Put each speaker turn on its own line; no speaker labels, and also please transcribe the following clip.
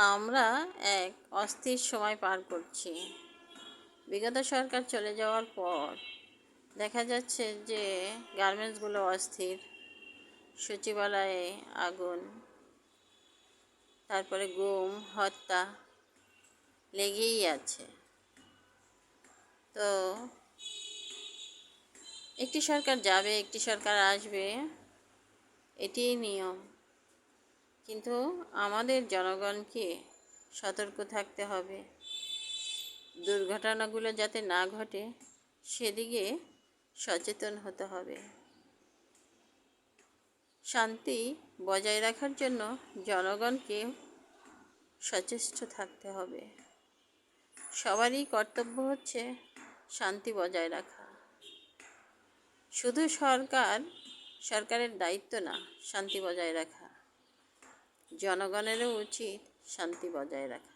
আমরা এক অস্থির সময় পার করছি। বিগত সরকার চলে যাওয়ার পর দেখা যাচ্ছে যে গার্মেন্টসগুলো অস্থির, সচিবালয়ে আগুন, তারপরে গুম হত্যা লেগেই আছে। তো একটি সরকার যাবে, একটি সরকার আসবে, এটিই নিয়ম। কিন্তু আমাদের জনগণকে সতর্ক থাকতে হবে, দুর্ঘটনাগুলো যাতে না ঘটে সেদিকে সচেতন হতে হবে। শান্তি বজায় রাখার জন্য জনগণকে সচেষ্ট থাকতে হবে। সবারই কর্তব্য হচ্ছে শান্তি বজায় রাখা। শুধু সরকারের দায়িত্ব না শান্তি বজায় রাখা, জনগণেরও উচিত শান্তি বজায় রাখা।